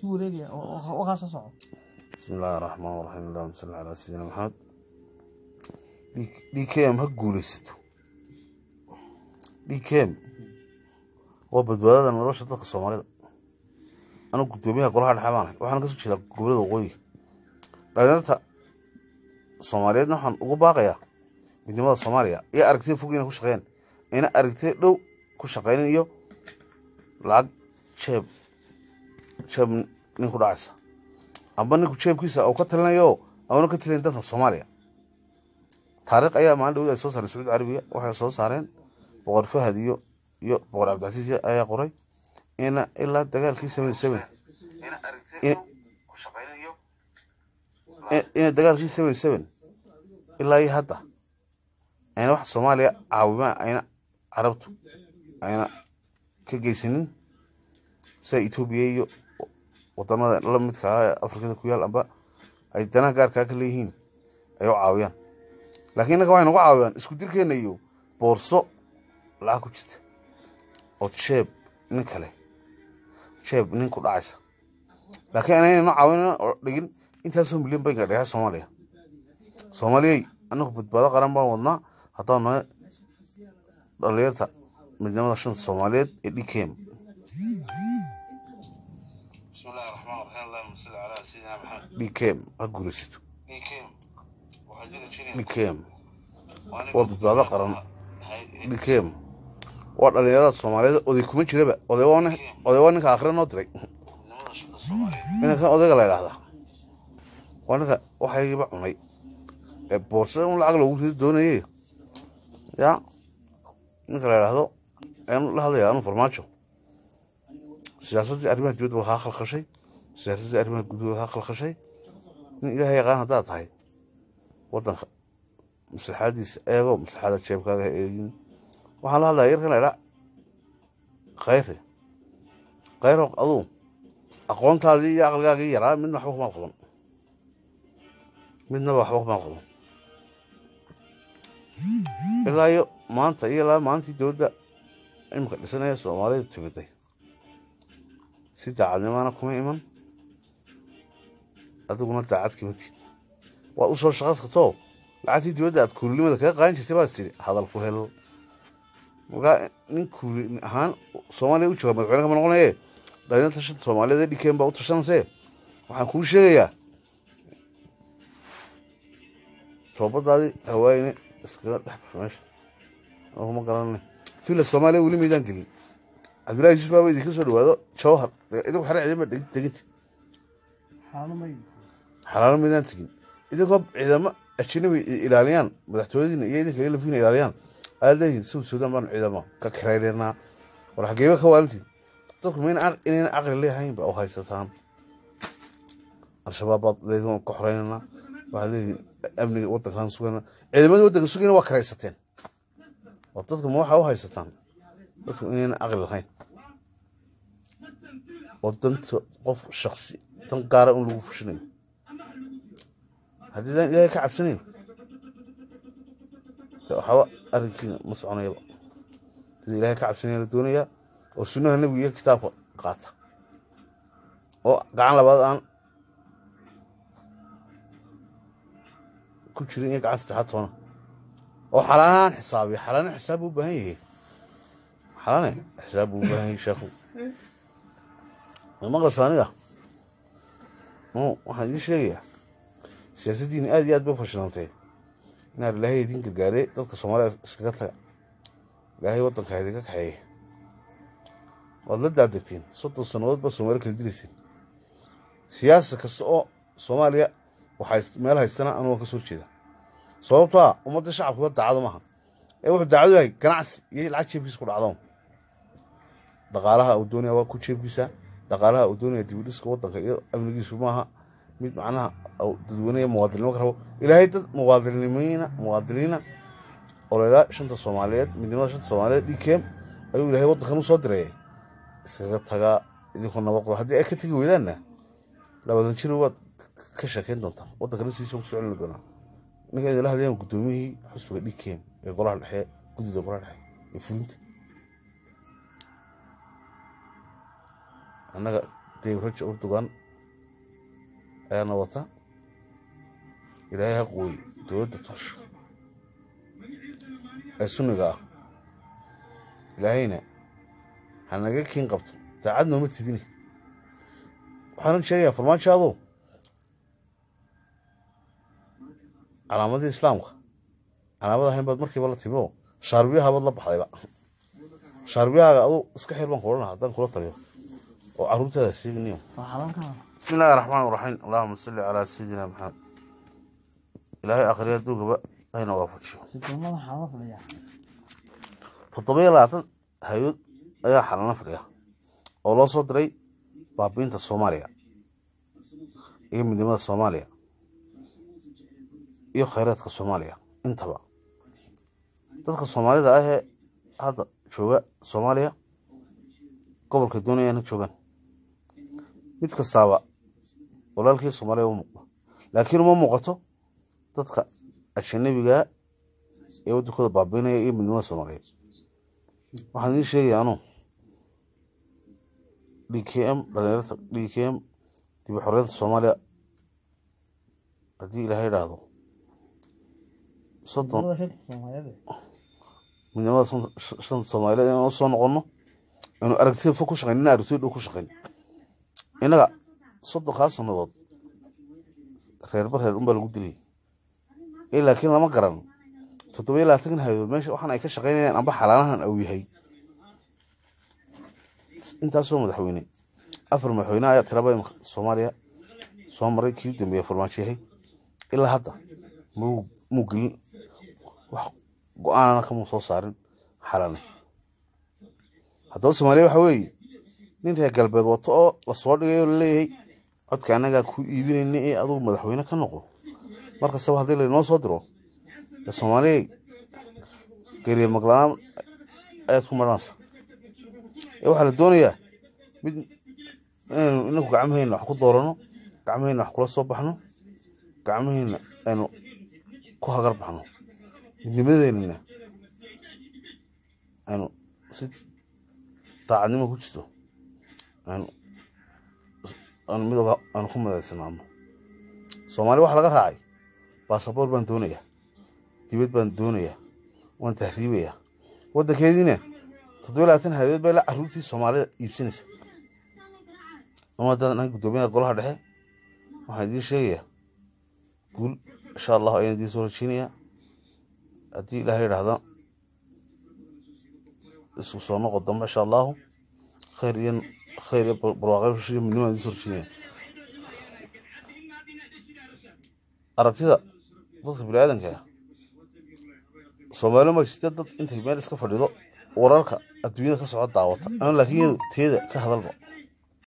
وريجي وخاصة صعب. بسم الله الرحمن الرحيم اللهم صل على سيدنا محمد. دي كام هقوليستو دي كام وبدوالada nolosha dadka Soomaalida anu gudoomiyaha golaha dhaxamaan waxaan ka soo jeedaa gobolada waqooyi dhalinyarta Soomaaliyeed waxaan ugu baaqayaa midnimada Soomaaliya iyo aragtida fog inay ku shaqeeyaan ina aragtida dhow ku shaqeeyaan iyo lacag jeeb nin ku dhacaysa amba ninku jeebkiisa oo ka talinayo oo ka talin dadka Soomaaliya taariikh ayaa maalin dhow ay soo saareen Sacuudi Carabiga waxay soo saareen boqor Fahad iyo boqor Cabdilcasiis ayaa qoray ina ilaa dagaalkii 77 ina dagaalkii 77 ilaa hadda ayna wax Soomaaliya caawima ayna carabtu ayna ka geysanin sa Itoobiya iyo wadamada la midka ah Afrikada ku yaal amba ay dana gaarka ka leeyihiin ay u caawiyaan laakiin inaga waxay nagu caawiyaan isku dirkeena iyo boorso lacag ku jirta oo jeeb nin kale jeeb nin ku dhacaysa laakiin aanayna caawinaan oo dhigin intaas oo milyan bay gaadhay Soomaaliya anagu badbaado qaran baan wadnaa haddana dhalinyarta midnimada shan Soomaaliyeed ee dhikeen بسم الله الرحمن الرحيم اللهم صل على سيدنا محمد بكم أقولست بكم وبدأ قرن بكم وأنا يرى الصومالية أذيكم تجربة أذيوانك آخر نطري أنا كان أذيك لا هذا وأنا وحي بعمري بورصة ولا عقل وقول الدنيا يا نكلا هذا أنا هذا يا أنا فرماتشو سياسة أربعة جود وهاخل خشي سياسة أربعة جود وهاخل خشي من إلى هي غان هذا طاي وطن مثل حادث أيوة مثل هذا الشيء كذا وحلا هذا يركن لا غيره أظن أقوم هذه أغلى غيرها من حقوق مقلم من نبأ حقوق مقلم إلا يو ما أنت إلا ما أنت جودة يمكن السنة الصومالية تبدي سيدا عدنا أنا كم إيمان أدوكنا تعاد كمتيت وأوصل شغلات خطاب العادي جودة كل ما ذكر قاين تبغى تصير هذا الفهل وقا نكول هان صومالي وشوا ما تعرف من قلنا إيه لأن تشد صومالي ذي كم بعض تشان سه وحن كل شيء يا صوبت هذه هوايني اسكت ماشي هم قررنا في الصومالي ولي ميدان كلي عبد يوسف بابا يديك سؤال هذا شوهر إذا حرق عدم دقيت حرام ميدان تجين إذا قب عدم أشيني إيرانيان مدحتوزين يديك يلا فينا إيرانيان هذا سودان من عدم ككرايرنا وراح جيبك خوالتي طب مين إن أغلى ليه هين بقى وهاي ستان الشباب لازم كحريننا وهذه أبني وطن كان سوينا عدم وطن سوينا وكرايستين وطن مو حاو هاي ستان dadku inayna aqal lahayn oo danta qof shakhsi tan gaar ah lagu fushinayo haddii aan ilaahay ka cabsanayn waxa arrinkiina ma soconayo hadii ilaahay ka cabsanayo la doonaya oo sunnaha nabiga kitaabka qaata oo gacan labaad aan ku jirin in gacan saddexaad toona oo xalaan xisaab u baahan yahay حرامي حسابه باهي شافو ما قصانية مو واحد يشيء سياسة دين آدي آد بفشلنتين نار الله يدين كجاري تلك الصومالية سكتها لا هي وطن كهذا كحيي والله دعدتين صوت السنوات بس ومرك الدريسين سياسة كسوء صوماليا وحيس مالها السنة أنا وكسور كذا صوبتها وما الشعب هو التعاظمها أي واحد دعوة هاي كنعس يلعب شيء بيسكر عظام دقالها الدنيا وكل شيء بيسا دقالها الدنيا تبيسك وطنك أمنيكي سماها ميت معناها أو تدوينية مواطنين وكرهو إلى هاي مواطنين ولا شنطة الصوماليات من دون شنطة الصوماليات دي كم أيوة إلى هاي وطن خمس صدري سكتها إذا كنا بقول هذه أكتر ويدنا لو هذا الشيء هو كشكين دونتا وطن كنا سيسوق سؤال لنا نك إذا لهذا يوم قدومي حسب دي كم يقرأ الحياة قدود يقرأ الحياة يفهمت أنا Tayyip Rajo Erdogan ayaana wata ilaahay ha quuy dowladda Turkiga ee sunniga ah ilaahayna ha naga kiin qabto daacad nooma tidini waxaan sheegayaa farmaajoadu calaamadii islaamka calaamada ahayn baad markiiba la timi oo shaarbiyaha baad la baxdayba shaarbiyahaaga adu iska xir baan ku odhanaha haddaan kula taliyo oo carruurtaada siigniyo بسم الله الرحمن الرحيم اللهم صل على سيدنا محمد إلهي آخرية دوغبا أين وافجيو تطبيق لاتن هيود أيا حالنا فريا أولا صدري بابينتا الصوماليا إيه من دماء الصوماليا إيه خيراتك الصوماليا انتبع تدخل الصوماليا ده أيه هذا شوغا صوماليا قبل كدوني أنا شوغان ميتك الصعبة walaalkii Soomaaliya u muuqdo laakiin uma muuqato dadka ajnabiga ee waddankooda baabiinaya iyo midnimada Soomaaliyeed waxaan idin sheegayaa DKM dhalinyarada DKM dib u xorriyadda Soomaaliya haddii ilaahay yidhaahdo midnimada shanta Soomaaliyeed inaan soo noqono inuu aragtida fog ku shaqeyn aragtida dhow ku shaqeyn inaga صدق سنوات خير برهر lagu dilay laakiin lama garan toddoba la tagin hayo meesha waxaan ay ka shaqeynayaan amba xalaalahan uu yahay intaas oo madaxweyne afar madaxweyne ayaa tiraba Soomaaliya soo maray kii dambeeyay farmaajo yahay ilaa hadda muu gelin wax go'aanana kama soo saarin xalaalna hadda Soomaaliya waxa weeye nin reer galbeed wato oo la soo dhigayo leeyahay codka anaga ku iibinayna ee aduu madaxweyne ka noqo marka sabab hadii la noo soo diro Soomaaliya gariir maglaan ay ku maranaysa waxa la doonayaa mid inuu gacmaheena wax ku doorano gacmaheena wax kula soo baxno gacmaheena aynu ku hagar baxno midnimadeena aynu si taacnimo ku jirto أنا ميدا أنا خم هذا السنة Soomaali waxa laga raacay baasaboor baan doonaya dibad baan doonaya waan tahriibaya wadankeedina 27 hay'ad bay la caruurtii Soomaalida iibsanaysa ummadana gudoomiyaha golaha dhexe waxaan idin sheegayaa guul insha Allah ayaan idin soo rajeynaya haddii Ilaahay yiraahdo isku soo noqo dambe insha Allah خير برواقع شيء من نوع يصير شيء أرتيدا ضد بلادن كه Soomaaliya ma jirto dad inta meel iska fadhido wararka adduunyada ka socda daawata aan laakiin teeda ka hadalba